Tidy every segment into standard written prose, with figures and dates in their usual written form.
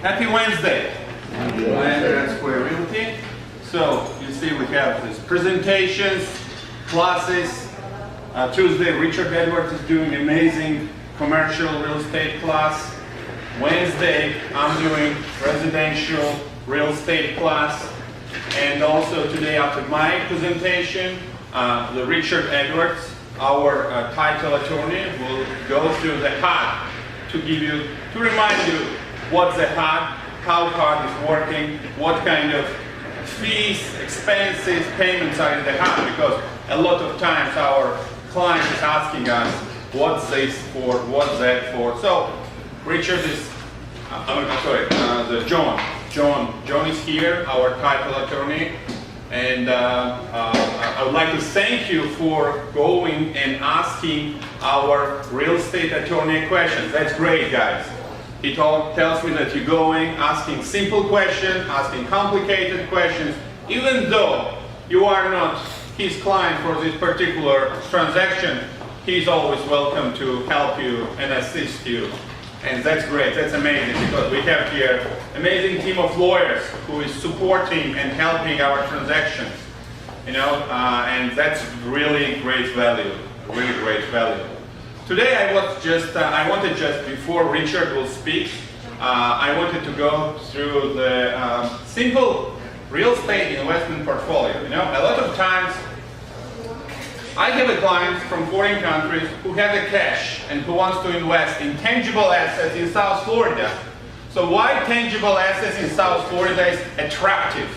Happy Wednesday. Land Square Realty. So you see we have these presentations, classes. Tuesday Richard Edwards is doing amazing commercial real estate class. Wednesday I'm doing residential real estate class. And also today after my presentation, the Richard Edwards, our title attorney, will go through the HUD to remind you what's the HUD, how HUD is working, what kind of fees, expenses, payments are in the HUD, because a lot of times our client is asking us, what's this for, what's that for? So Richard is, John is here, our title attorney, and I would like to thank you for going and asking our real estate attorney questions. That's great, guys. He tells me that you're going, asking simple questions, asking complicated questions, even though you are not his client for this particular transaction. He's always welcome to help you and assist you. And that's great, that's amazing, because we have here an amazing team of lawyers who is supporting and helping our transactions. You know, and that's really great value, really great value. Today I wanted just before Richard will speak, I wanted to go through the simple real estate investment portfolio. You know, a lot of times I have a client from foreign countries who has the cash and who wants to invest in tangible assets in South Florida. So why tangible assets in South Florida is attractive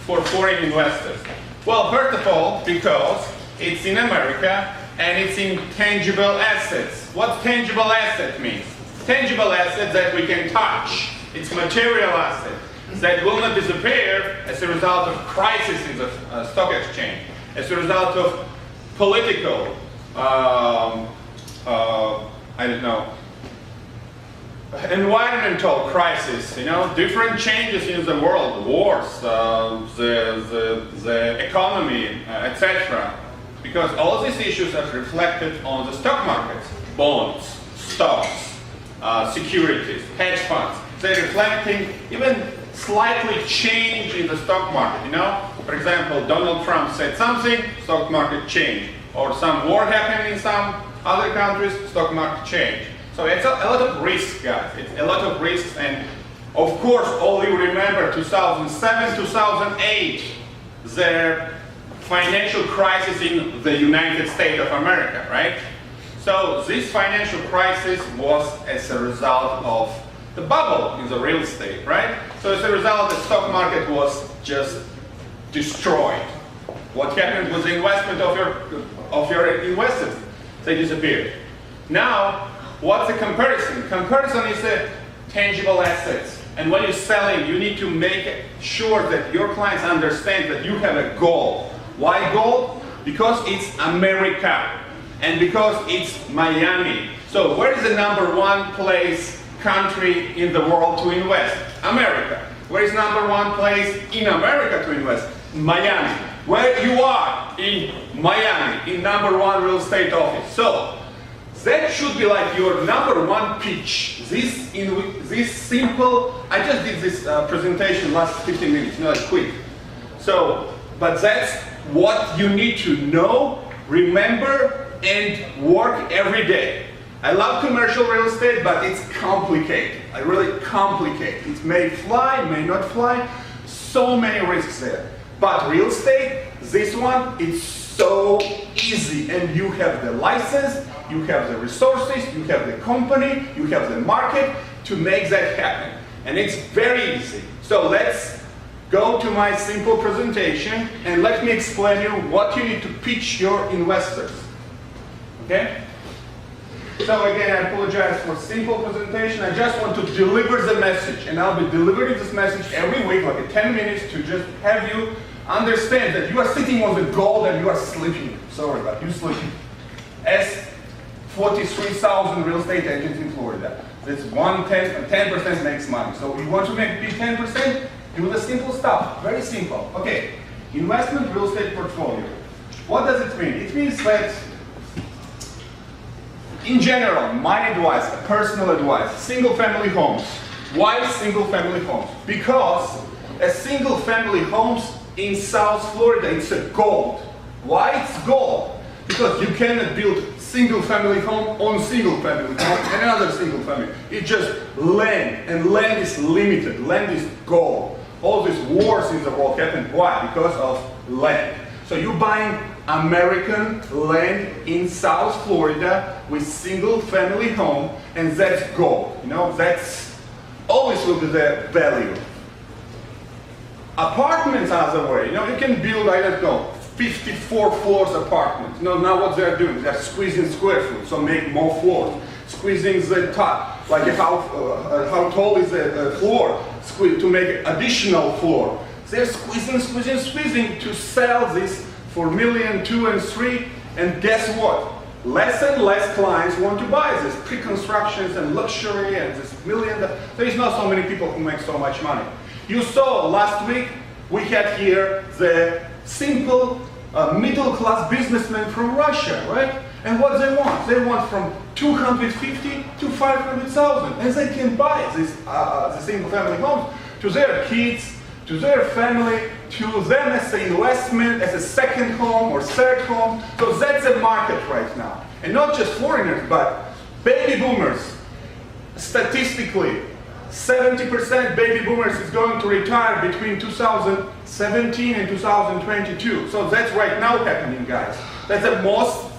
for foreign investors? Well, first of all, because it's in America and it's in tangible assets. What tangible asset means? Tangible assets that we can touch. It's material assets that will not disappear as a result of crisis in the stock exchange, as a result of political, environmental crisis, you know, different changes in the world, wars, the economy, etc. Because all these issues are reflected on the stock markets, bonds, stocks, securities, hedge funds. They're reflecting even slightly change in the stock market, you know. For example, Donald Trump said something, stock market changed. Or some war happened in some other countries, stock market changed. So it's a lot of risks, guys. It's a lot of risks, and of course, all you remember 2007, 2008, the financial crisis in the United States of America, right? So this financial crisis was as a result of the bubble in the real estate, right? So as a result, the stock market was just destroyed. What happened with the investment of your investors? They disappeared. Now, what's the comparison? Comparison is the tangible assets. And when you're selling, you need to make sure that your clients understand that you have a goal. Why goal? Because it's America. And because it's Miami. So where is the number one country in the world to invest? America. Where is number one place in America to invest? Miami. Where you are in Miami, in number one real estate office. So that should be like your number one pitch. This simple. I just did this presentation last 15 minutes, you know, like quick. So, but that's what you need to know, remember, and work every day. I love commercial real estate, but it's complicated. I really complicate. It may fly, may not fly. So many risks there. But real estate, this one, it's so easy. And you have the license, you have the resources, you have the company, you have the market to make that happen. And it's very easy. So let's go to my simple presentation and let me explain you what you need to pitch your investors. Okay? So again, I apologize for simple presentation. I just want to deliver the message, and I'll be delivering this message every week, like 10 minutes, to just have you understand that you are sitting on the gold and you are sleeping. Sorry about you sleeping. As 43,000 real estate agents in Florida. That's 10% makes money. So you want to make big 10%? Do the simple stuff. Very simple. Okay. Investment real estate portfolio. What does it mean? It means that in general, my advice, personal advice, single family homes, Why single family homes? Because a single family homes in South Florida, it's a gold. Why it's gold? Because you cannot build single family home on single family home and another single family. It's just land, and land is limited. Land is gold. All these wars in the world happen. Why? Because of land. So you're buying American land in South Florida with single family home, and that's gold. You know, that's always will be the value. Apartments are the way. You know, you can build, I don't know, 54 floors apartments. You know, now what they're doing, they're squeezing square foot, so make more floors. Squeezing the top, like how tall is the floor, to make additional floor. They're squeezing to sell this for $1 million, $2 million, and $3 million, and guess what? Less and less clients want to buy this pre-constructions and luxury and this $1 million. There is not so many people who make so much money. You saw last week we had here the simple middle-class businessmen from Russia, right? And what they want? They want from 250 to 500,000, and they can buy this the single-family homes to their kids, to their family, to them as an investment, as a second home or third home. So that's the market right now. And not just foreigners, but baby boomers. Statistically, 70% baby boomers is going to retire between 2017 and 2022. So that's right now happening, guys. That's the most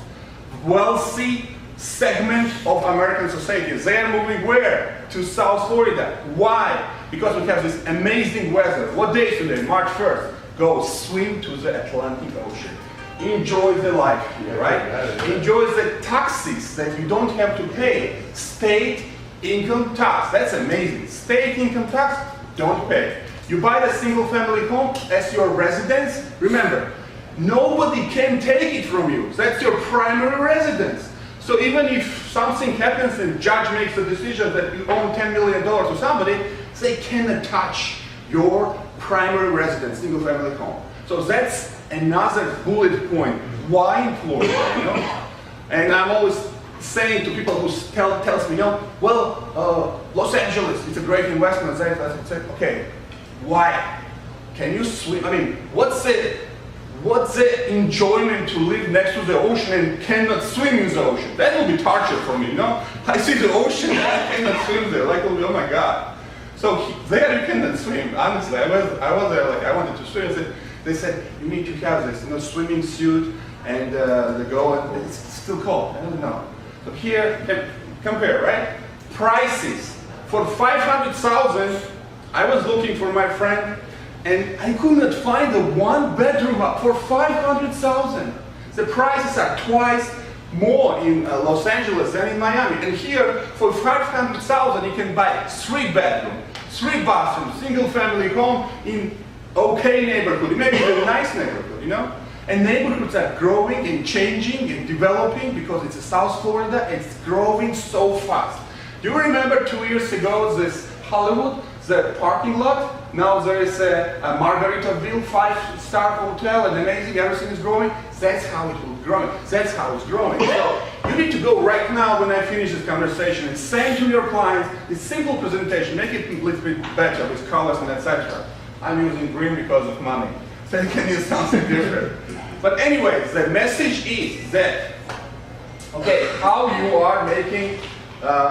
wealthy segment of American society. They are moving where? To South Florida. Why? Because we have this amazing weather. What day is today? March 1st. Go swim to the Atlantic Ocean. Enjoy the life here, right? Enjoy the taxes that you don't have to pay. State income tax. That's amazing. State income tax, don't pay. You buy the single family home as your residence. Remember, nobody can take it from you. That's your primary residence. So even if something happens and judge makes a decision that you owe $10 million to somebody, they cannot touch your primary residence, single family home. So that's another bullet point. Why in Florida? You know? And I'm always saying to people who tells me, you know, well, Los Angeles, it's a great investment. I say, okay, why? Can you swim? I mean, what's the enjoyment to live next to the ocean and cannot swim in the ocean? That will be torture for me, you know? I see the ocean and I cannot swim there. Like, oh my God. So there you cannot swim. Honestly, I was there, like I wanted to swim. They said, you need to have this, you know, swimming suit and the go, and it's still cold. I don't know. So here, compare, right? Prices. For 500,000, I was looking for my friend, and I could not find a one-bedroom for 500,000. The prices are twice more in Los Angeles than in Miami. And here, for 500,000, you can buy 3-bedroom, 3-bathroom, single-family home in okay neighborhood, maybe even a nice neighborhood, you know? And neighborhoods are growing and changing and developing because it's South Florida. It's growing so fast. Do you remember 2 years ago this Hollywood, the parking lot? Now there is a Margaritaville 5-star hotel and amazing, everything is growing. That's how it will grow. That's how it's growing. So you need to go right now when I finish this conversation and send to your clients a simple presentation. Make it a little bit better with colors and etc. I'm using green because of money. So you can use something different. But anyways, the message is that, okay, how you are making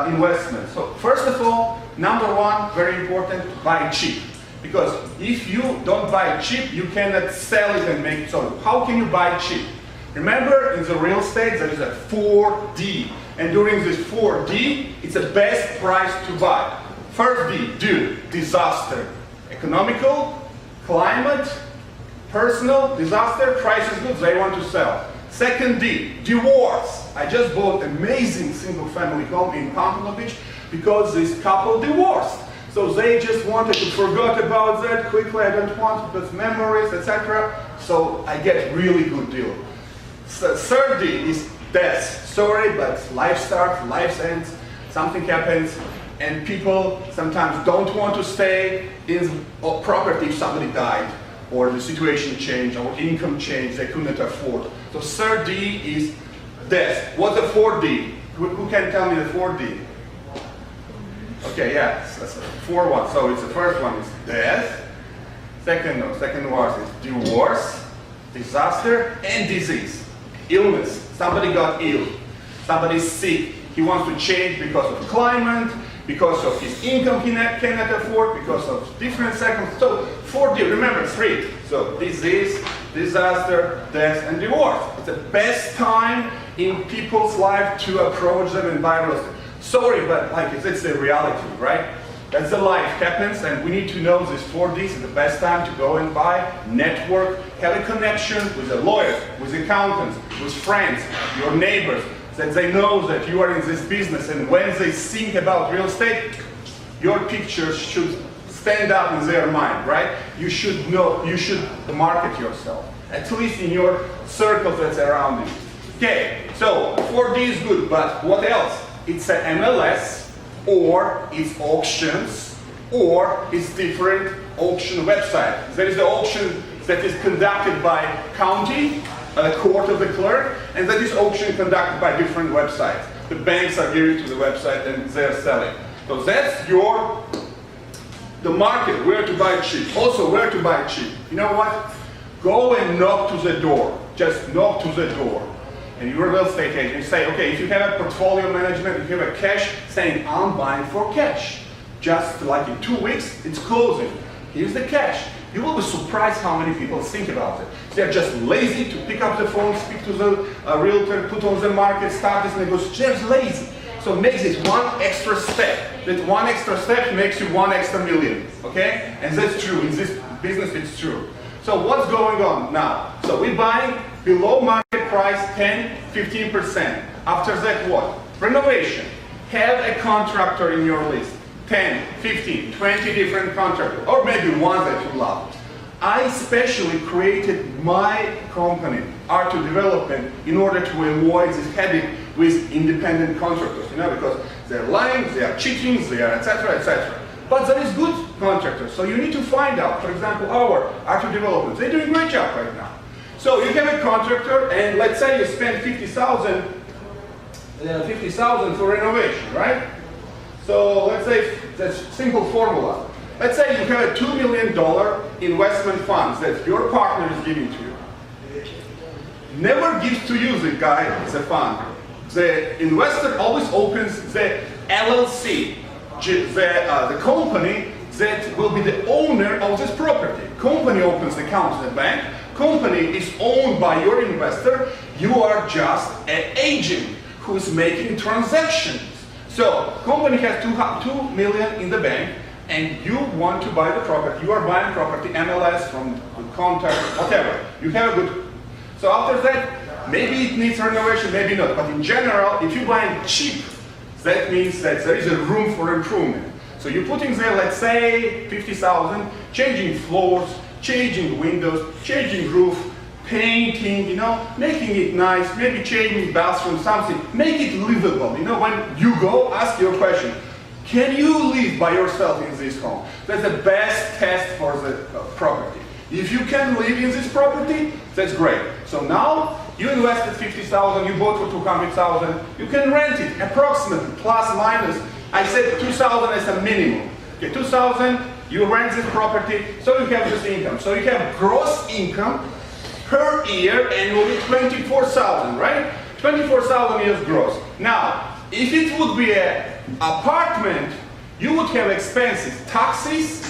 investments. So first of all, number one, very important, buy cheap. Because if you don't buy cheap, you cannot sell it and make it. So how can you buy cheap? Remember, in the real estate, there is a 4D. And during this 4D, it's the best price to buy. First D, disaster. Economical, climate, personal, disaster, price is good, they want to sell. Second D, divorce. I just bought an amazing single family home in Pompano Beach because this couple divorced. So they just wanted to forget about that quickly, I don't want because memories, etc. So I get really good deal. So third D is death. Sorry, but life starts, life ends, something happens, and people sometimes don't want to stay in property if somebody died, or the situation changed, or income changed, they couldn't afford. So third D is death. What's the fourth D? Who can tell me the fourth D? Okay, yeah, that's 4-1. So it's the first one is death. Second one is divorce, disaster, and disease. Illness. Somebody got ill. Somebody's sick. He wants to change because of climate, because of his income he cannot afford, because of different circumstances. So 4D, remember 3. So disease, disaster, death, and divorce. It's the best time in people's life to approach them and buy real estate. Sorry, but like it's the reality, right? That's the life happens, and we need to know this 4Ds is the best time to go and buy, network, have a connection with a lawyer, with accountants, with friends, your neighbors, that they know that you are in this business, and when they think about real estate, your picture should stand up in their mind, right? You should know, you should market yourself, at least in your circles that's around you. Okay, so 4D is good, but what else? It's an MLS, or it's auctions, or it's different auction website. There is the auction that is conducted by county, court of the clerk, and that is auction conducted by different websites. The banks are giving to the website and they're selling. So that's the market, where to buy cheap. Also, where to buy cheap. You know what? Go and knock to the door. Just knock to the door. And you're a real estate agent, you say, okay, if you have a portfolio management, if you have a cash, saying, I'm buying for cash. Just like in 2 weeks, it's closing. Here's the cash. You will be surprised how many people think about it. They're just lazy to pick up the phone, speak to the realtor, put on the market, start this negotiation. They're lazy. So make this one extra step. That one extra step makes you 1 extra million, okay? And that's true. In this business, it's true. So what's going on now? So we're buying below market price 10-15%. After that what? Renovation. Have a contractor in your list. 10, 15, 20 different contractors, or maybe one that you love. I specially created my company, R2 Development, in order to avoid this headache with independent contractors, you know, because they're lying, they are cheating, they are etc., etc. But there is good contractors, so you need to find out. For example, our R2 Development, they're doing a great job right now. So you have a contractor, and let's say you spend 50,000 for renovation, right? So let's say that's simple formula. Let's say you have a $2 million investment funds that your partner is giving to you. Never gives to you the guy, the fund. The investor always opens the LLC, the company that will be the owner of this property. Company opens the account to the bank. Company is owned by your investor. You are just an agent who is making transactions. So, company has $2 million in the bank, and you want to buy the property. You are buying property, MLS, from contact, whatever. You have a good. So after that, maybe it needs renovation, maybe not. But in general, if you're buying cheap, that means that there is a room for improvement. So you're putting there, let's say, 50,000, changing floors, changing windows, changing roof, painting, you know, making it nice, maybe changing bathroom, something. Make it livable. You know, when you go, ask your question. Can you live by yourself in this home? That's the best test for the property. If you can live in this property, that's great. So now, you invested 50,000, you bought for 200,000, you can rent it approximately, plus minus. I said 2,000 as a minimum. Okay, 2,000, you rent this property, so you have this income. So you have gross income per year annually 24,000, right? 24,000 years gross. Now, if it would be an apartment, you would have expenses, taxes,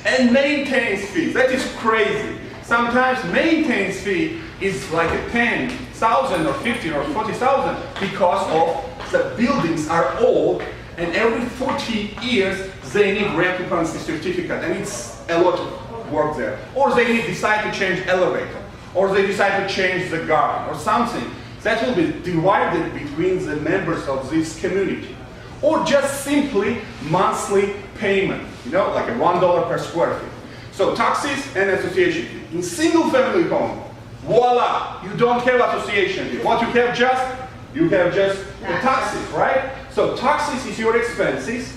and maintenance fees. That is crazy. Sometimes maintenance fee is like a 10,000 or 50 or 40,000 because of the buildings are old, and every 40 years they need reoccupancy certificate, and it's a lot of work there. Or they decide to change elevator, or they decide to change the garden, or something that will be divided between the members of this community. Or just simply monthly payment, you know, like a $1 per square feet. So taxes and association fee. In single family home, voila, you don't have association fee. What you have just the taxes, right? So taxes is your expenses,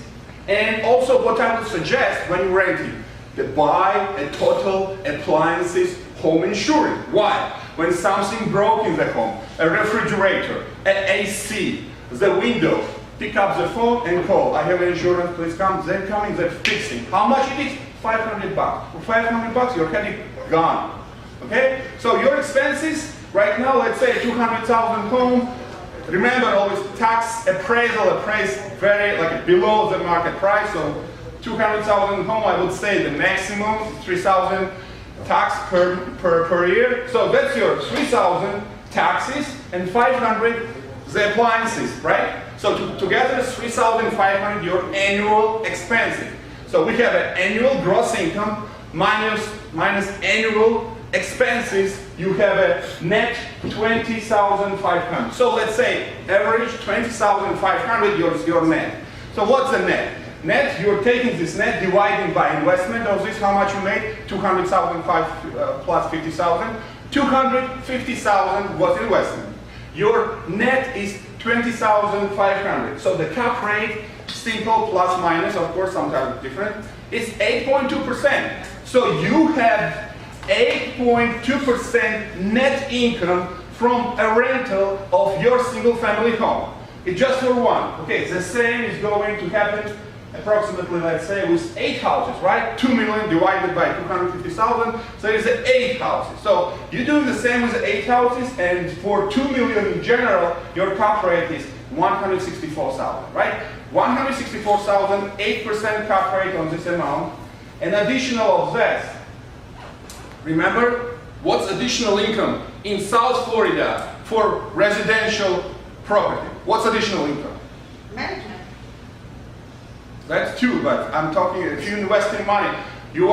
and also what I would suggest when you're renting, to buy a total appliances home insurance. Why? When something broke in the home, a refrigerator, an AC, the window, pick up the phone and call. I have insurance, please come. Then coming, they're fixing. How much it is? 500 bucks. For 500 bucks, your headache gone. Okay? So your expenses, right now, let's say 200,000 home. Remember always tax appraisal appraised very like below the market price. So 200,000 home, I would say the maximum 3,000 tax per year. So that's your 3,000 taxes and 500 the appliances, right? So together 3,500 your annual expenses. So we have an annual gross income minus annual expenses. You have a net 20,500. So let's say average 20,500 your net. So what's the net? Net, you're taking this net, dividing by investment of this, how much you made? 200,000 plus 50,000. 250,000 was investment. Your net is 20,500. So the cap rate, simple plus minus, of course sometimes different, is 8.2%. So you have 8.2% net income from a rental of your single family home. It's just for one. Okay, the same is going to happen approximately, let's say, with 8 houses, right? 2 million divided by 250,000, so it's 8 houses. So you're doing the same with 8 houses, and for 2 million in general, your cap rate is 164,000, right? 164,000, 8% cap rate on this amount. And additional of that, remember, what's additional income in South Florida for residential property? What's additional income? Management. That's true, but I'm talking if you invest in money, you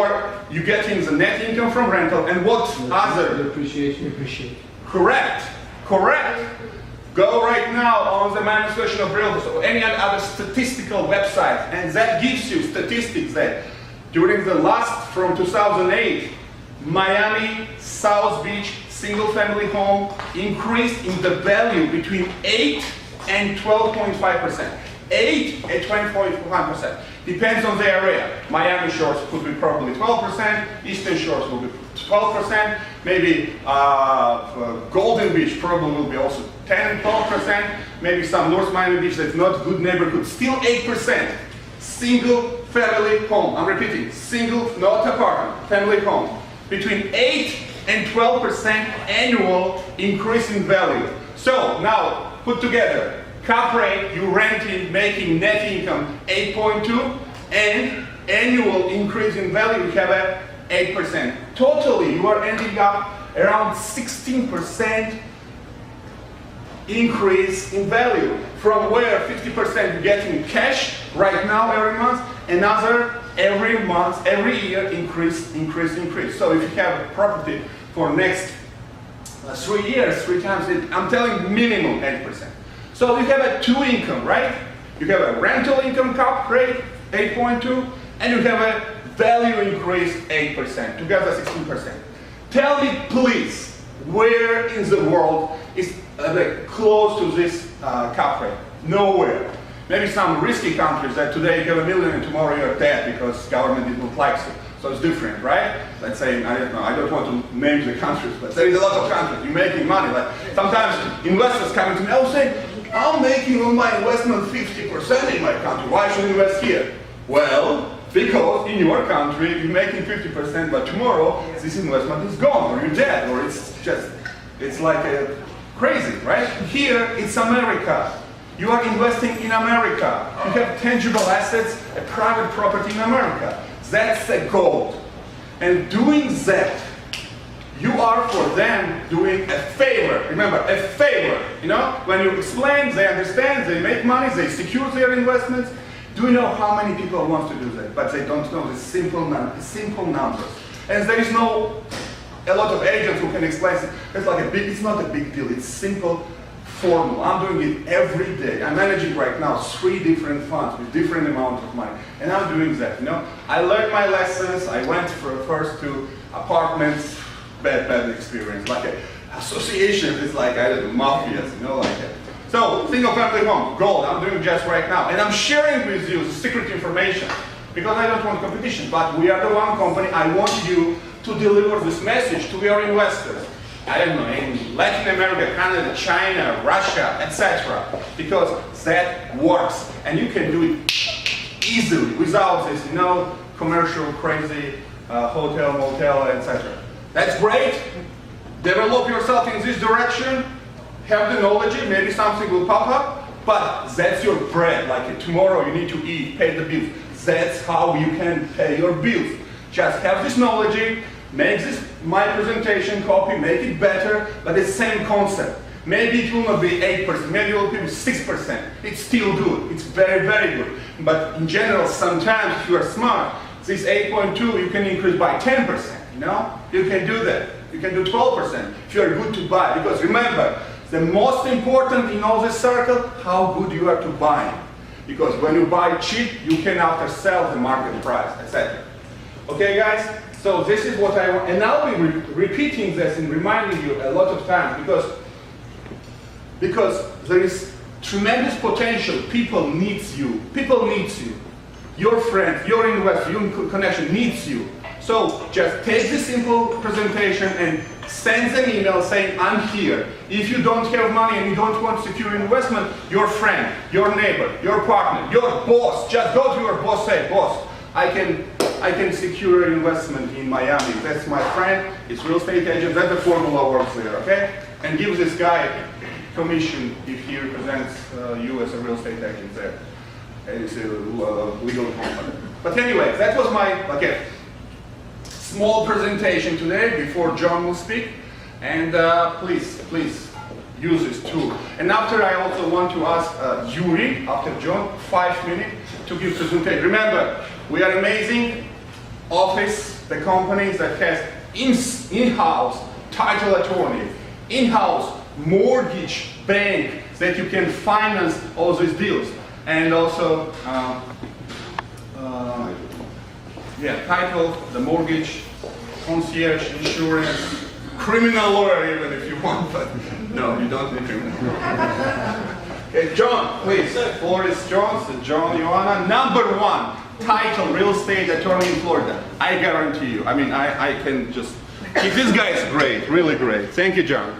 getting the net income from rental, and what other? Depreciation. Correct. Go right now on the manifestation of realtors or any other statistical website, and that gives you statistics that during the last, from 2008, Miami, South Beach, single family home increased in the value between 8 and 12.5%. 8 and 20.5%. Depends on the area. Miami Shores could be probably 12%, Eastern Shores will be 12%, maybe Golden Beach probably will be also 10 and 12%, maybe some North Miami Beach that's not good neighborhood, still 8%. Single family home, I'm repeating, single, not apartment, family home. Between 8 and 12% annual increase in value. So now, put together, cap rate, you renting, making net income 8.2, and annual increase in value, you have a 8%. Totally, you are ending up around 16% increase in value, from where 50% you're getting cash right now every month, another every month, every year increase. So if you have a property for next 3 years, 3 times it, I'm telling minimum 8%. So you have a 2 income, right? You have a rental income cap rate, 8.2, and you have a value increase, 8%, together 16%. Tell me, please, where in the world is close to this cap rate? Nowhere. Maybe some risky countries that today you have $1 million and tomorrow you're dead because government didn't like you. So it's different, right? Let's say, I don't know, I don't want to name the countries, but there is a lot of countries, you're making money. Like sometimes investors come to me, oh, say, I'm making on my investment 50% in my country, why should I invest here? Well, because in your country you're making 50%, but tomorrow this investment is gone, or you're dead, or it's like crazy, right? Here, it's America. You are investing in America. You have tangible assets, a private property in America. That's a goal. And doing that, you are for them doing a favor. Remember, a favor. You know, when you explain, they understand, they make money, they secure their investments. Do you know how many people want to do that? But they don't know the simple numbers. And there is no a lot of agents who can explain it. It's not a big deal. It's simple formula. I'm doing it every day. I'm managing right now 3 different funds with different amounts of money, and I'm doing that. You know, I learned my lessons. I went first to apartments, bad experience. Like associations, it's like I don't know, mafias, you know, like that. So single family home, gold. I'm doing just right now, and I'm sharing with you the secret information because I don't want competition. But we are the one company. I want you to deliver this message to your investors. I don't know, in Latin America, Canada, China, Russia, etc. Because that works. And you can do it easily without this, commercial, crazy, hotel, motel, etc. That's great. Develop yourself in this direction. Have the knowledge, maybe something will pop up. But that's your bread. Like tomorrow you need to eat, pay the bills. That's how you can pay your bills. Just have this knowledge, make this my presentation copy, make it better, but it's the same concept. Maybe it will not be 8%, maybe it will be 6%. It's still good, it's very, very good. But in general, sometimes if you are smart, this 8.2 you can increase by 10%, You can do that. You can do 12% if you are good to buy. Because remember, the most important in all this circle, how good you are to buy. Because when you buy cheap, you can after sell the market price, etc. Okay, guys? So this is what I want. And I'll be repeating this and reminding you a lot of times because there is tremendous potential. People needs you. People needs you. Your friend, your investor, your connection needs you. So just take this simple presentation and send an email saying, I'm here. If you don't have money and you don't want secure investment, your friend, your neighbor, your partner, your boss, just go to your boss, say, boss, I can secure investment in Miami. That's my friend, it's real estate agent, that's the formula works there, okay? And give this guy commission if he represents you as a real estate agent there. And it's a legal company. But anyway, that was my, small presentation today before John will speak. And please use this tool. And after I also want to ask Yuri, after John, 5 minutes to give presentation. Remember, we are amazing office, the companies that has in-house title attorney, in-house mortgage bank that you can finance all these deals. And also, title, the mortgage, concierge, insurance, criminal lawyer even if you want, but no, you don't need criminal. Okay, John, please. Floor is John's, John Ioana, #1 title real estate attorney in Florida. I guarantee you. I mean, I can just, this guy is great, really great. Thank you, John.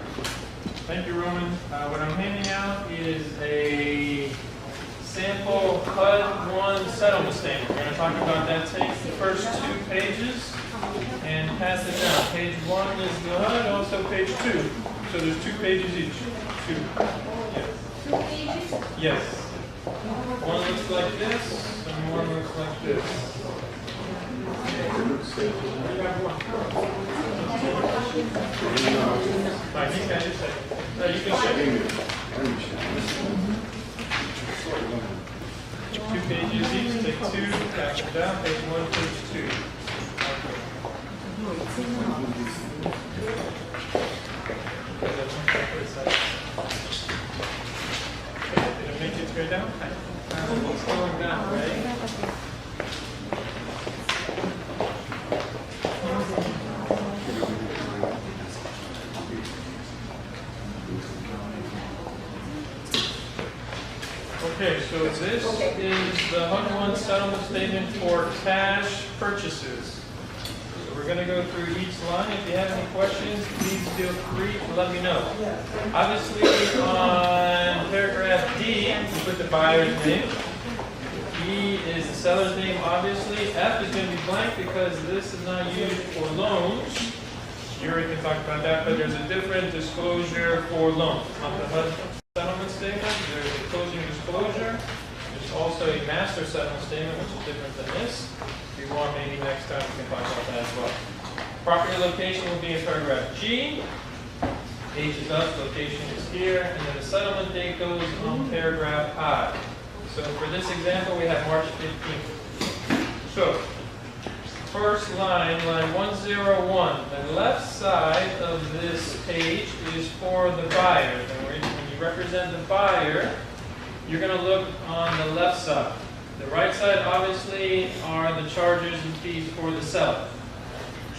Thank you, Roman. What I'm handing out is a sample HUD-1 settlement statement. We're going to talk about that. Take the first 2 pages and pass it down. Page 1 is the HUD, also page 2. So there's 2 pages each. 2. Yes. 2 pages? Yes. One looks like this, and one looks like this. Alright, you can just say. No, you can say. 2 pages each, take 2, pass it down, page 1, page 2. Did it make it straight down? It's going down, right? Okay, so this is the HUD-1 settlement statement for cash purchases. So we're going to go through each line. If you have any questions, please feel free to let me know. Obviously, on paragraph D, we put the buyer's name. E is the seller's name, obviously. F is going to be blank because this is not used for loans. Yuri can talk about that, but there's a different disclosure for loans. On the HUD settlement statement, there's a closing disclosure. There's also a master settlement statement, which is different than this. If you want, maybe next time we can talk about that as well. Property location will be in paragraph G. H is us, location is here, and then the settlement date goes on paragraph I. So for this example, we have March 15th. So, first line, line 101. The left side of this page is for the buyer. And when you represent the buyer, you're going to look on the left side. The right side, obviously, are the charges and fees for the seller.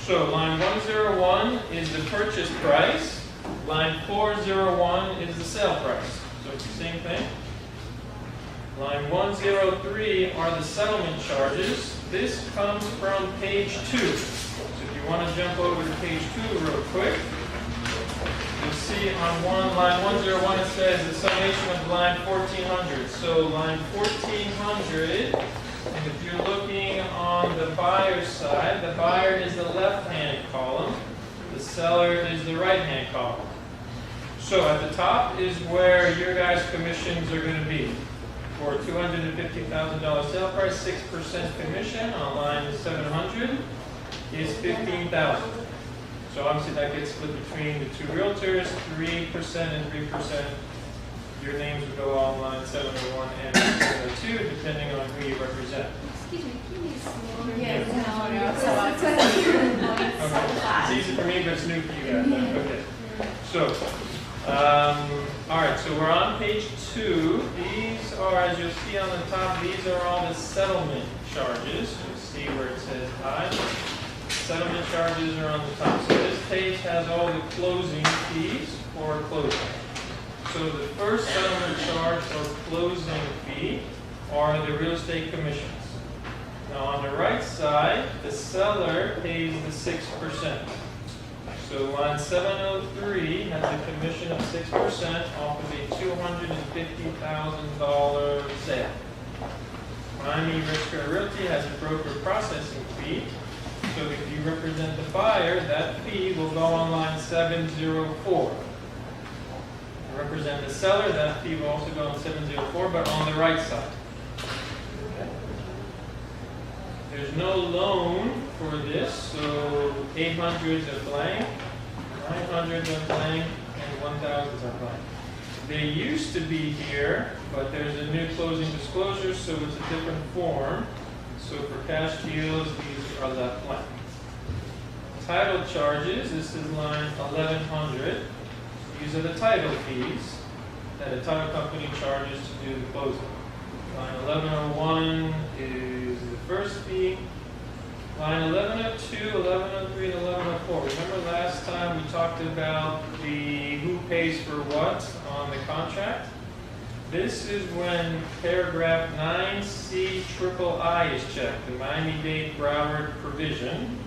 So line 101 is the purchase price. Line 401 is the sale price. So it's the same thing. Line 103 are the settlement charges. This comes from page 2. So if you want to jump over to page 2 real quick, you'll see on line 101 it says the summation of line 1400. So line 1400, and if you're looking on the buyer's side, the buyer is the left-hand column, the seller is the right-hand column. So at the top is where your guys' commissions are going to be. For $250,000 sale price, 6% commission on line 700 is $15,000. So obviously that gets split between the two realtors, 3% and 3%. Your names would go on line 701 and 702, depending on who you represent. Excuse me, can you smaller? Yes, Okay. It's easy for me, but it's new for you guys. Okay. So, all right, so we're on page 2. These are, as you'll see on the top, these are all the settlement charges. You'll see where it says I. Settlement charges are on the top. So this page has all the closing fees for closing. So the first settlement charge or closing fee are the real estate commissions. Now on the right side, the seller pays the 6%. So line 703 has a commission of 6% off of a $250,000 sale. Miami Risker Realty has a broker processing fee. So if you represent the buyer, that fee will go on line 704. If you represent the seller, that fee will also go on 704, but on the right side. Okay. There's no loan for this, so 800s are blank, 900s are blank, and 1000s are blank. They used to be here, but there's a new closing disclosure, so it's a different form. So for cash deals, these are left blank. Title charges, this is line 1100. These are the title fees that a title company charges to do the closing. Line 1101 is the first fee. Line 1102, 1103, and 1104. Remember last time we talked about the who pays for what on the contract? This is when paragraph 9C III is checked, the Miami-Dade Broward provision.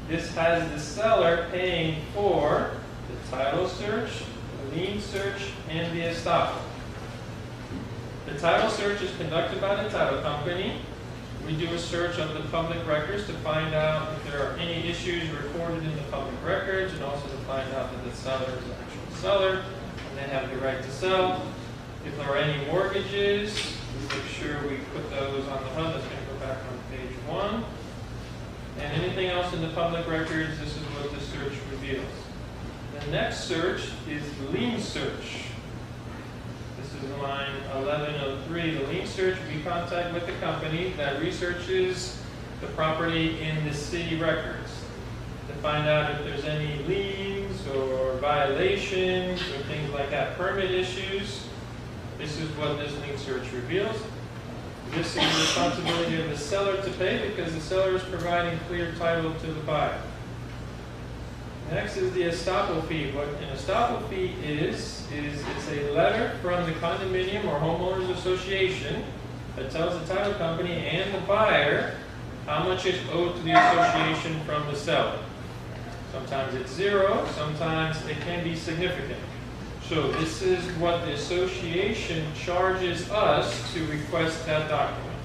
This has the seller paying for the title search, the lien search, and the estoppel. The title search is conducted by the title company. We do a search of the public records to find out if there are any issues recorded in the public records, and also to find out that the seller is the actual seller and they have the right to sell. If there are any mortgages, we make sure we put those on the HUD. That's going to go back on page 1. And anything else in the public records, this is what the search reveals. The next search is the lien search. This is line 1103. The lien search, we contact with the company that researches the property in the city records to find out if there's any liens or violations or things like that, permit issues. This is what this lien search reveals. This is the responsibility of the seller to pay because the seller is providing clear title to the buyer. Next is the estoppel fee. What an estoppel fee is it's a letter from the condominium or homeowners association that tells the title company and the buyer how much is owed to the association from the seller. Sometimes it's 0, sometimes it can be significant. So this is what the association charges us to request that document.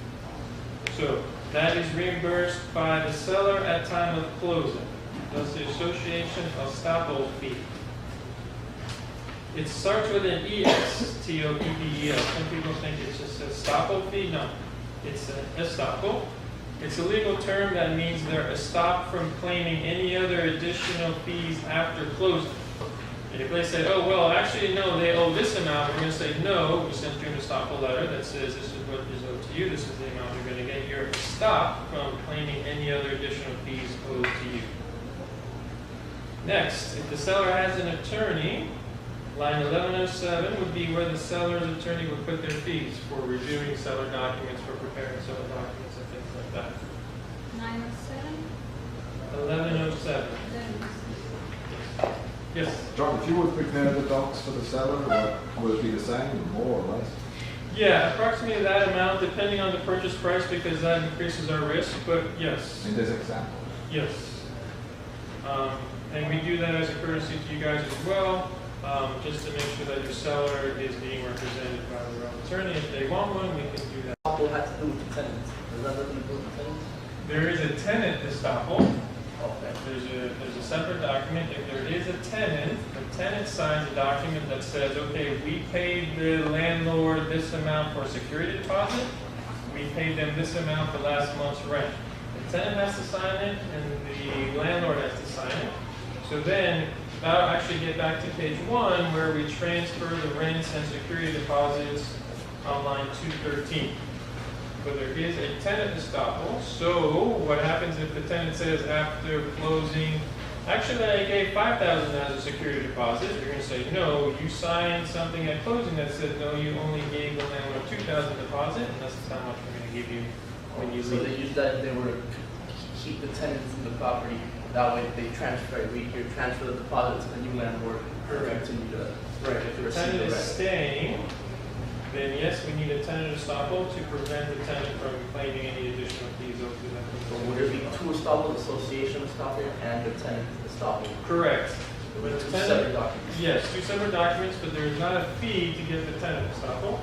So that is reimbursed by the seller at time of closing. That's the association estoppel fee. It starts with an ES, T-O-P-P-E-L. Some people think it's just a estoppel fee. No, it's an estoppel. It's a legal term that means they're estopped from claiming any other additional fees after closing. And if they say, oh, well, actually, no, they owe this amount, we're going to say, no, we sent you an estoppel letter that says this is what is owed to you, this is the amount you're going to get. You're stopped from claiming any other additional fees owed to you. Next, if the seller has an attorney, line 1107 would be where the seller's attorney would put their fees for reviewing seller documents, for preparing seller documents, and things like that. 907? 1107. Yes. John, if you would prepare the docs for the seller, would it be the same, more or less? Yeah, approximately that amount, depending on the purchase price, because that increases our risk, but yes. In this example? Yes. And we do that as a courtesy to you guys as well. just to make sure that your seller is being represented by their own attorney. If they want one, we can do that. Estoppel has to do with the tenants. Does that nothing to do with the tenants? There is a tenant estoppel. Okay. There's a separate document. If there is a tenant, the tenant signs a document that says, okay, we paid the landlord this amount for a security deposit. We paid them this amount for last month's rent. The tenant has to sign it, and the landlord has to sign it. So then, that'll actually get back to page 1, where we transfer the rents and security deposits on line 213. But there is a tenant estoppel. So what happens if the tenant says after closing, actually I gave $5,000 as a security deposit? You're going to say, no, you signed something at closing that said, no, you only gave the landlord $2,000 deposit, and that's how much we're going to give you when you So leave. they use that if they were to keep the tenants in the property. That way they transfer it. We here transfer the deposit to the new landlord. Correct. Continue to Right, if the receive tenant the is rent. staying, then yes, we need a tenant estoppel to prevent the tenant from claiming any additional fees over So the would there be two estoppels, association estoppel and the tenant estoppel? Correct. With But two the tenant- separate documents? Yes, two separate documents, but there is not a fee to get the tenant estoppel.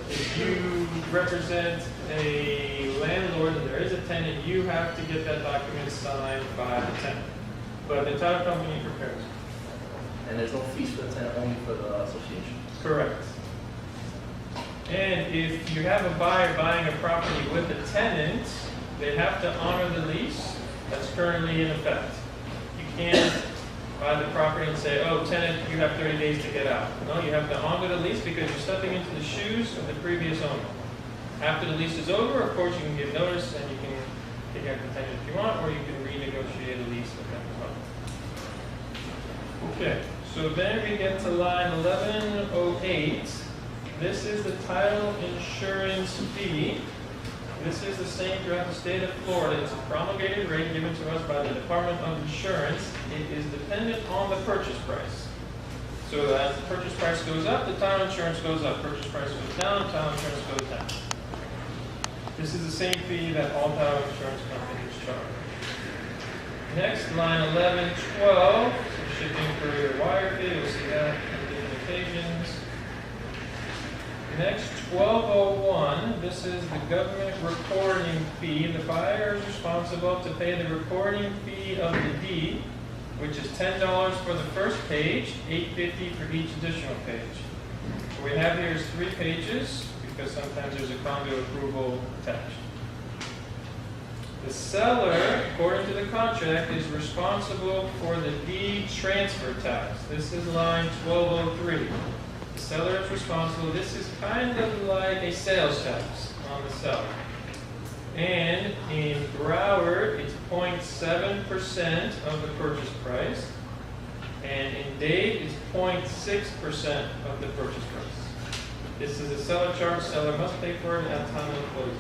If you represent a landlord and there is a tenant, you have to get that document signed by the tenant. But the title company prepares it. And there's no fees for the tenant, only for the association? Correct. And if you have a buyer buying a property with a tenant, they have to honor the lease that's currently in effect. You can't buy the property and say, oh, tenant, you have 30 days to get out. No, you have to honor the lease because you're stepping into the shoes of the previous owner. After the lease is over, of course, you can give notice and you can take out the tenant if you want, or you can renegotiate a lease with them as well. Okay, so then we get to line 1108. This is the title insurance fee. This is the same throughout the state of Florida. It's a promulgated rate given to us by the Department of Insurance. It is dependent on the purchase price. So as the purchase price goes up, the title insurance goes up. Purchase price goes down, title insurance goes down. This is the same fee that all title insurance companies charge. Next, line 1112, shipping courier wire fee. We'll see that on different occasions. Next, 1201, this is the government recording fee. The buyer is responsible to pay the recording fee of the deed, which is $10 for the first page, $8.50 for each additional page. What we have here is 3 pages, because sometimes there's a condo approval attached. The seller, according to the contract, is responsible for the deed transfer tax. This is line 1203. The seller is responsible. This is kind of like a sales tax on the seller. And in Broward, it's 0.7% of the purchase price. And in Dade, it's 0.6% of the purchase price. This is a seller charge. Seller must pay for it at time of closing.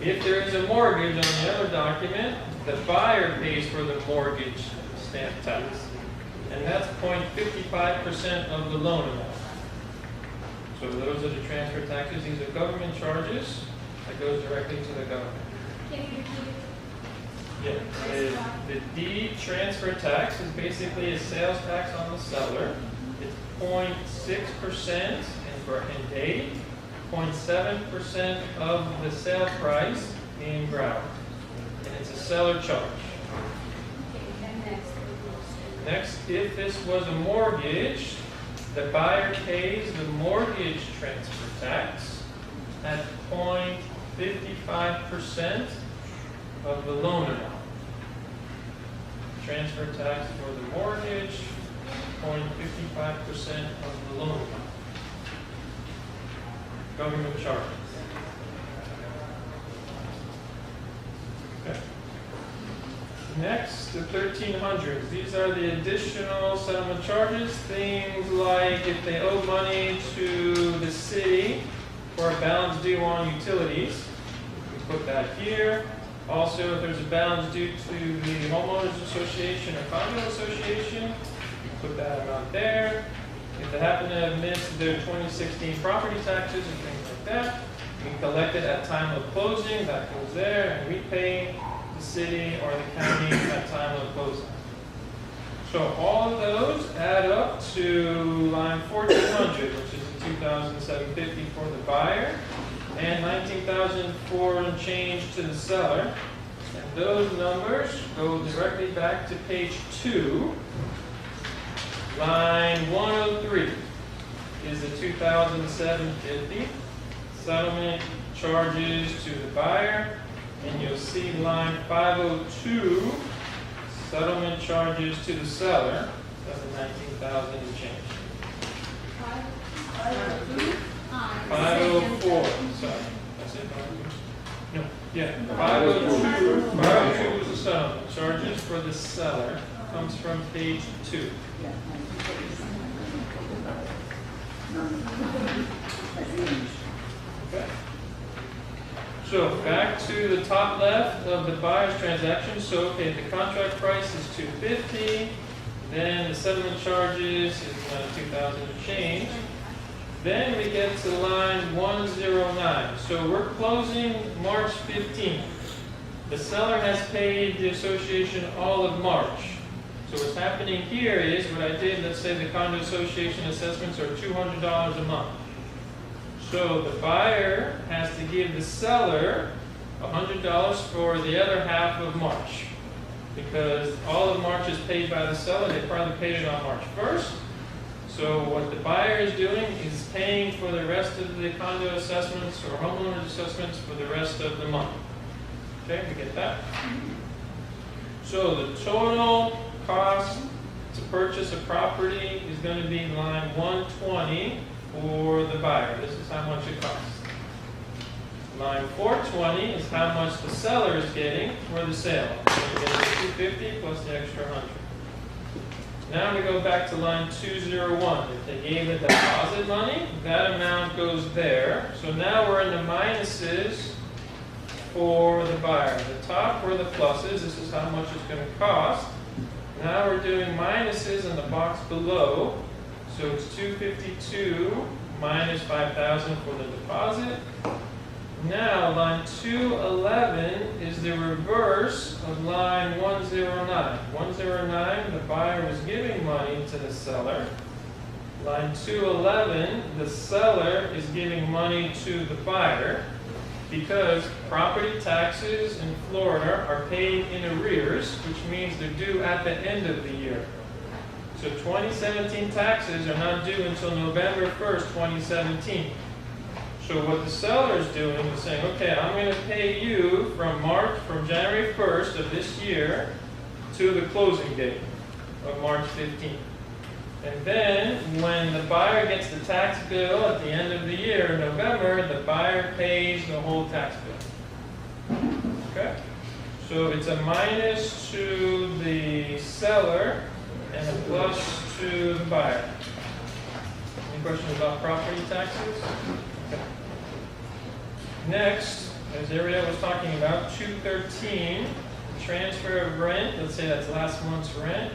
If there is a mortgage on the other document, the buyer pays for the mortgage stamp tax. And that's 0.55% of the loan amount. So those are the transfer taxes. These are government charges that goes directly to the government. Can you repeat it? Yeah. The deed transfer tax is basically a sales tax on the seller. It's 0.6% in Dade, 0.7% of the sale price in Broward. And it's a seller charge. Okay, and next. Next, if this was a mortgage, the buyer pays the mortgage transfer tax at 0.55% of the loan amount. Transfer tax for the mortgage, 0.55% of the loan amount. Government charges. Okay. Next, the 1300s. These are the additional settlement charges. Things like if they owe money to the city for a balance due on utilities, we put that here. Also, if there's a balance due to the homeowners association or condo association, we put that amount there. If they happen to have missed their 2016 property taxes and things like that, we collect it at time of closing. That goes there, and we pay the city or the county at time of closing. So all of those add up to line 1,400, which is the 2,750 for the buyer, and 19,004 and change to the seller. And those numbers go directly back to page 2. Line 103 is the 2,750 settlement charges to the buyer, and you'll see line 502 settlement charges to the seller. That's the 19,000 and change. 504. Sorry, that's it. 502. No, yeah, 502. 502 is the settlement charges for the seller. Comes from page 2. Okay. So back to the top left of the buyer's transaction. So okay, the contract price is $250. Then the settlement charges is 2,000 and change. Then we get to line 109. So we're closing March 15th. The seller has paid the association all of March. So what's happening here is what I did, let's say the condo association assessments are $200 a month. So the buyer has to give the seller $100 for the other half of March. Because all of March is paid by the seller, they probably paid it on March 1st. So what the buyer is doing is paying for the rest of the condo assessments or homeowner assessments for the rest of the month. Okay, we get that? So the total cost to purchase a property is going to be line 120 for the buyer. This is how much it costs. Line 420 is how much the seller is getting for the sale. So you get the 250 plus the extra 100. Now we go back to line 201. If they gave the deposit money, that amount goes there. So now we're in the minuses for the buyer. The top were the pluses. This is how much it's going to cost. Now we're doing minuses in the box below. So it's 252 minus 5,000 for the deposit. Now line 211 is the reverse of line 109. 109, the buyer was giving money to the seller. Line 211, the seller is giving money to the buyer because property taxes in Florida are paid in arrears, which means they're due at the end of the year. So 2017 taxes are not due until November 1st, 2017. So what the seller is doing is saying, okay, I'm going to pay you from January 1st of this year to the closing date of March 15th. And then when the buyer gets the tax bill at the end of the year, in November, the buyer pays the whole tax bill. Okay? So it's a minus to the seller and a plus to the buyer. Any questions about property taxes? Okay. Next, as Ariel was talking about, 213, transfer of rent, let's say that's last month's rent,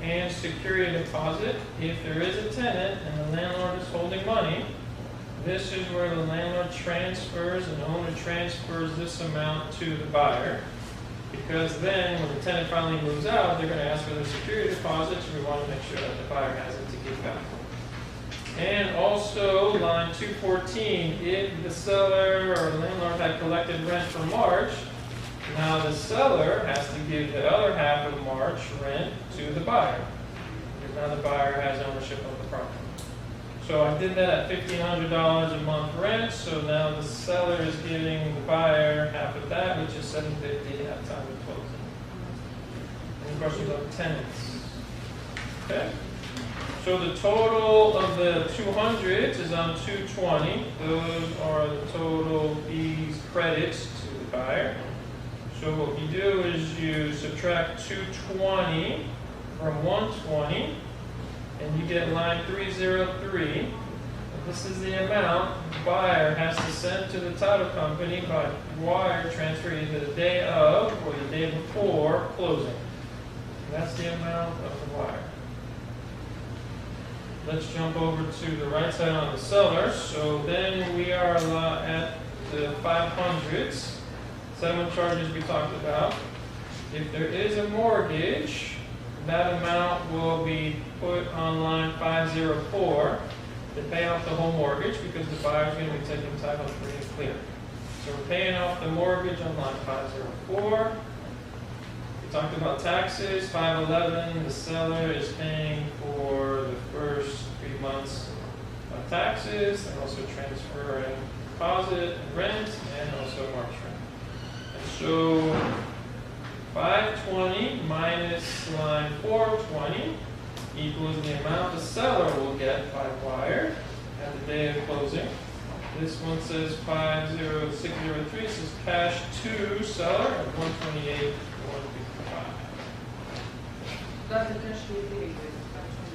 and security deposit. If there is a tenant and the landlord is holding money, this is where the landlord transfers and the owner transfers this amount to the buyer. Because then when the tenant finally moves out, they're going to ask for the security deposit, so we want to make sure that the buyer has it to give back. And also line 214, if the seller or the landlord had collected rent for March, now the seller has to give the other half of March rent to the buyer. Because now the buyer has ownership of the property. So I did that at $1,500 a month rent, so now the seller is giving the buyer half of that, which is $750 at time of closing. Any questions on tenants? Okay. So the total of the 200s is on 220. Those are the total fees, credits to the buyer. So what you do is you subtract 220 from 120, and you get line 303. This is the amount the buyer has to send to the title company by wire transfer either the day of or the day before closing. And that's the amount of the wire. Let's jump over to the right side on the seller. So then we are at the 500s. Settlement charges we talked about. If there is a mortgage, that amount will be put on line 504 to pay off the whole mortgage because the buyer is going to be taking title free and clear. So we're paying off the mortgage on line 504. We talked about taxes, 511, the seller is paying for the first 3 months of taxes, and also transferring deposit and rent, and also March rent. And so 520 minus line 420 equals the amount the seller will get by wire at the day of closing. This one says 50603, this is cash to seller at 128, 155. That's the cash we give.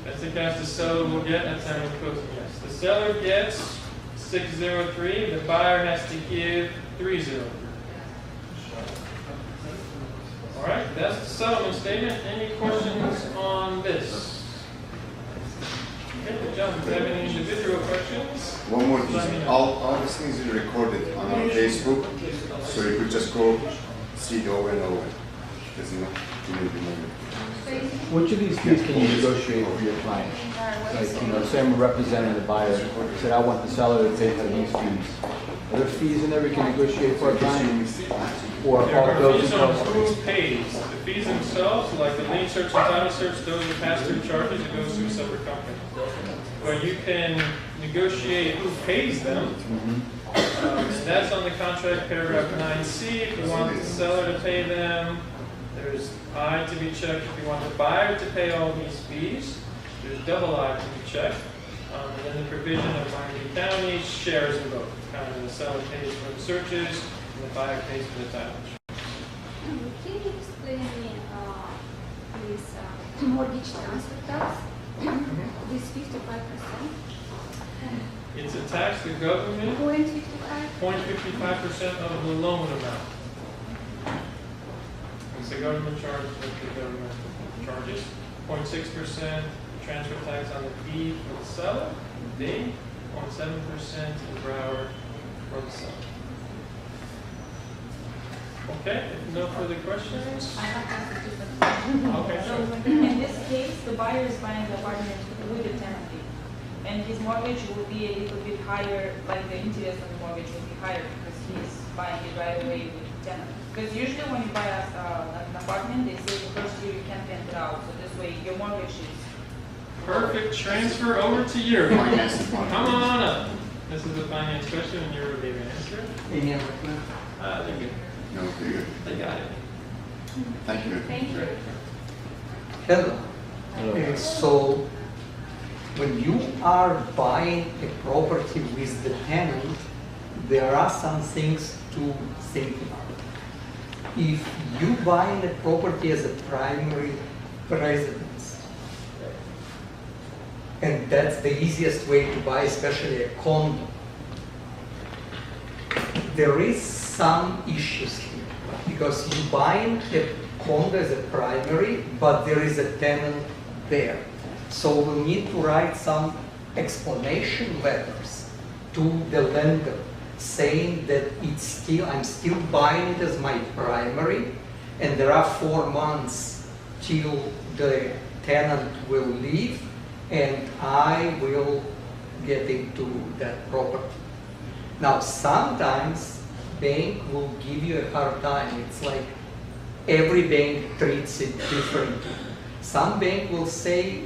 That's the cash the seller will get at time of closing, yes. The seller gets 603, the buyer has to give 303. All right, that's the settlement statement. Any questions on this? Okay, good job. If you have any individual questions, One more let me thing, know. all these things are recorded on our Facebook, so you could just go see it over and over. Because you know, you will be moving. Which of these fees can you negotiate for your client? Like, say I'm representing the buyer, said I want the seller to pay for these fees. Are there fees in there we can negotiate for a client? Or There all are those fees and on costs? who pays. The fees themselves, like the lien search and title search, those are pass-through charges, it goes to a separate company. But you can negotiate who pays them. And that's on the contract, paragraph 9C. If you want the seller to pay them, there's I to be checked. If you want the buyer to pay all these fees, there's double I to be checked. And then the provision of Miami County shares in both. The seller pays for the searches, and the buyer pays for the title. Can you explain me this mortgage transfer tax? This 55%? It's a tax the government, 0.55? 0.55% of the loan amount. It's the government charge what the government charges. 0.6% transfer tax on the fee for the seller, they, 0.7% in Broward for the seller. Okay, if no further questions? I have asked a different question. Okay, So sure. in this case, the buyer is buying the apartment with the tenant fee. And his mortgage will be a little bit higher, like the interest on the mortgage will be higher because he's buying it right away with the tenant. Because usually when you buy an apartment, they say the first year you can't rent it out. So this way your mortgage is. Perfect, transfer over to you. Finance Come department. on up. This is a finance question and you're the answer. They're good. No, very good. They got it. Thank you. Thank you. Hello. So, when you are buying a property with the tenant, there are some things to think about. If you buy a property as a primary residence, and that's the easiest way to buy, especially a condo, there is some issues here, because you buying a condo as a primary, but there is a tenant there. So we'll need to write some explanation letters to the lender saying that I'm still buying it as my primary, and there are 4 months till the tenant will leave, and I will get into that property. Now, sometimes bank will give you a hard time. It's like every bank treats it differently. Some bank will say,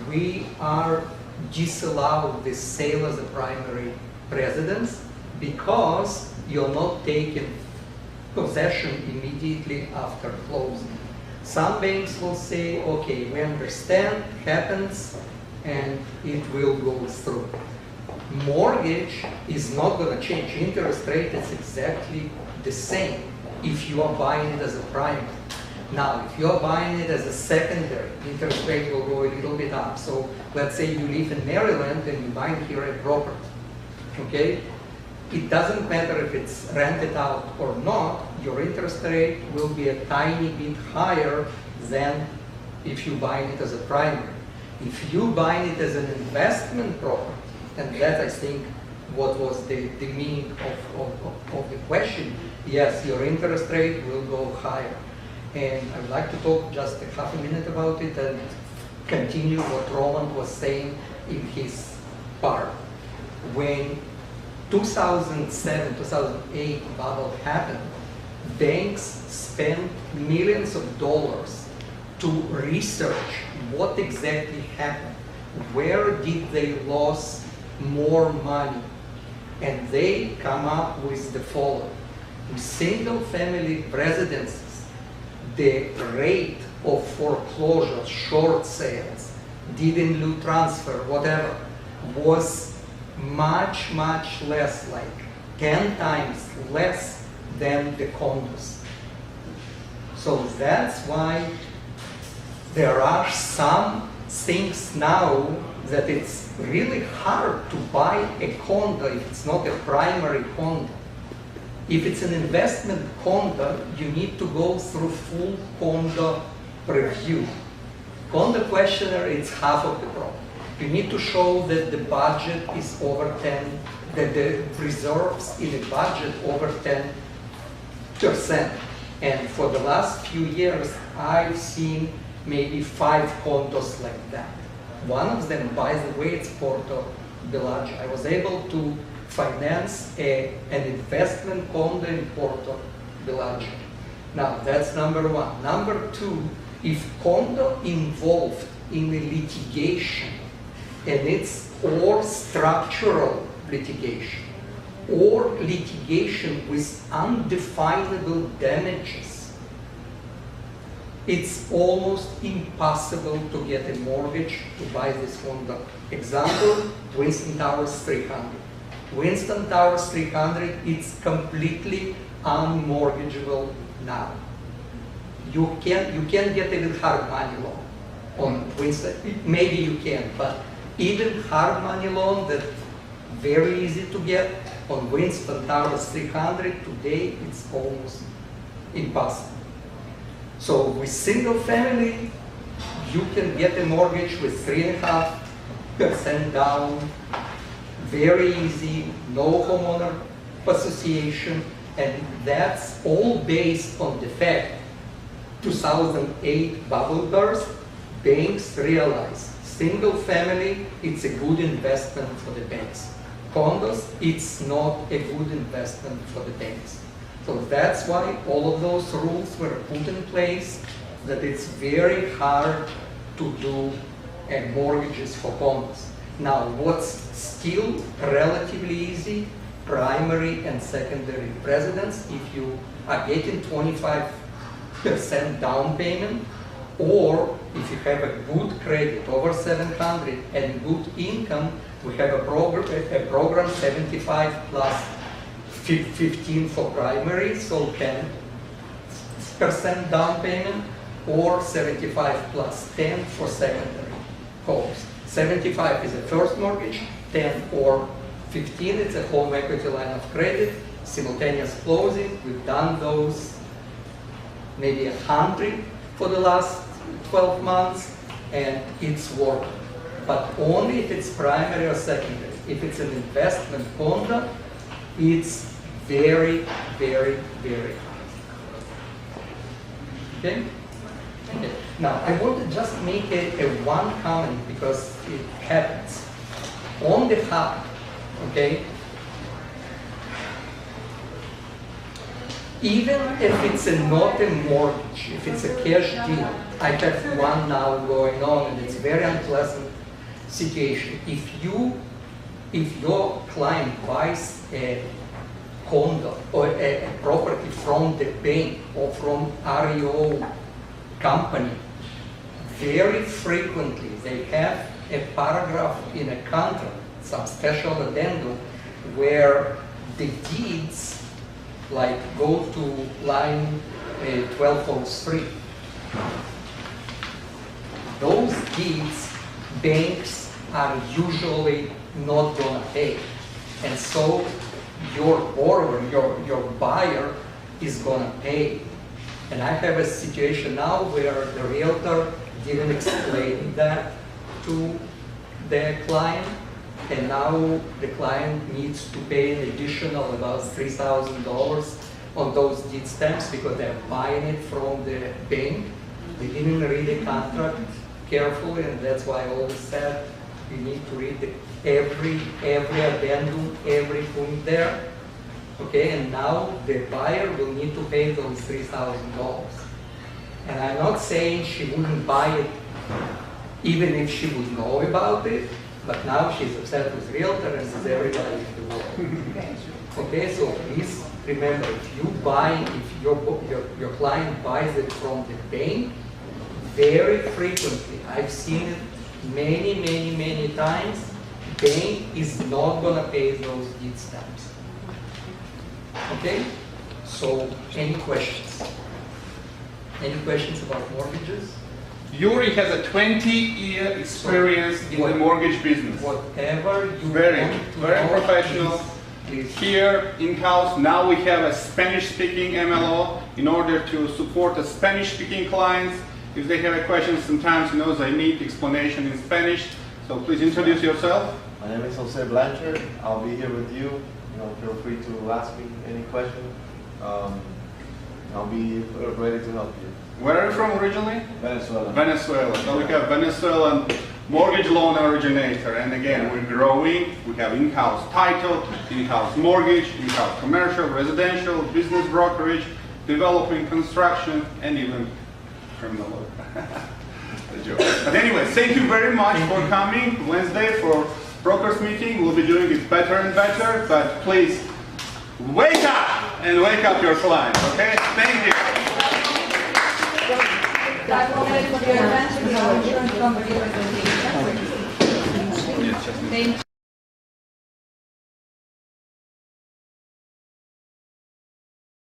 we are disallow the sale as a primary residence because you're not taking possession immediately after closing. Some banks will say, okay, we understand, happens, and it will go through. Mortgage is not going to change. Interest rate is exactly the same if you are buying it as a primary. Now, if you are buying it as a secondary, interest rate will go a little bit up. So let's say you live in Maryland and you buy here a property, okay? It doesn't matter if it's rented out or not, your interest rate will be a tiny bit higher than if you buy it as a primary. If you buy it as an investment property, and that I think what was the meaning of the question, yes, your interest rate will go higher. And I would like to talk just a half a minute about it and continue what Roman was saying in his part. When 2007, 2008 bubble happened, banks spent millions of dollars to research what exactly happened. Where did they lose more money? And they come up with the following. In single-family residences, the rate of foreclosures, short sales, deed in lieu transfer, whatever, was much, much less, like 10 times less than the condos. So that's why there are some things now that it's really hard to buy a condo if it's not a primary condo. If it's an investment condo, you need to go through full condo review. Condo questionnaire, it's half of the problem. You need to show that the budget is over 10, that the reserves in the budget over 10%. And for the last few years, I've seen maybe 5 condos like that. One of them, by the way, it's Porto Bellagio. I was able to finance an investment condo in Porto Bellagio. Now, that's number one. Number two, if condo involved in a litigation, and it's or structural litigation, or litigation with undefinable damages, it's almost impossible to get a mortgage to buy this condo. Example, Winston Towers 300. Winston Towers 300, it's completely unmortgageable now. You can't get even hard money loan on Winston. Maybe you can, but even hard money loan that's very easy to get on Winston Towers 300 today, it's almost impossible. So with single family, you can get a mortgage with 3.5% down, very easy, no homeowner association, and that's all based on the fact 2008 bubble burst, banks realized single family, it's a good investment for the banks. Condos, it's not a good investment for the banks. So that's why all of those rules were put in place, that it's very hard to do mortgages for condos. Now, what's still relatively easy, primary and secondary residence, if you are getting 25% down payment, or if you have a good credit, over 700, and good income, we have a program 75 plus 15 for primary, so 10% down payment, or 75 plus 10 for secondary homes. 75 is a first mortgage, 10 or 15 it's a home equity line of credit, simultaneous closing. We've done those maybe 100 for the last 12 months, and it's working. But only if it's primary or secondary. If it's an investment condo, it's very, very, very high. Okay? Okay. Now, I want to just make a one comment because it happens. On the hub, okay, even if it's not a mortgage, if it's a cash deal, I have one now going on, and it's a very unpleasant situation. If your client buys a condo or a property from the bank or from REO company, very frequently they have a paragraph in a contract, some special addendum, where the deeds like go to line 1203. Those deeds, banks are usually not gonna pay. And so your borrower, your buyer is gonna pay. And I have a situation now where the realtor didn't explain that to the client, and now the client needs to pay an additional about $3,000 on those deed stamps because they're buying it from the bank. They didn't read the contract carefully, and that's why I always said you need to read every addendum, everything there. Okay, and now the buyer will need to pay those $3,000. And I'm not saying she wouldn't buy it even if she would know about it, but now she's upset with realtor and with everybody in the world. Okay, so please remember, if your client buys it from the bank, very frequently, I've seen it many times, bank is not gonna pay those deed stamps. Okay, so any questions? Any questions about mortgages? Yuri has a 20-year experience in the mortgage business. Whatever you Very want to know, professional. please. Here in-house, now we have a Spanish-speaking MLO in order to support the Spanish-speaking clients. If they have a question, sometimes they need explanation in Spanish. So please introduce yourself. My name is Jose Blanchard. I'll be here with you. Feel free to ask me any question. I'll be ready to help you. Where are you from originally? Venezuela. Venezuela. So we have Venezuelan mortgage loan originator. And again, we're growing. We have in-house title, in-house mortgage, in-house commercial, residential, business brokerage, developing, construction, and even criminal law. A joke. But anyway, thank you very much for coming Wednesday for brokers meeting. We'll be doing it better and better, but please wake up and wake up your clients, okay? Thank you. Thank you.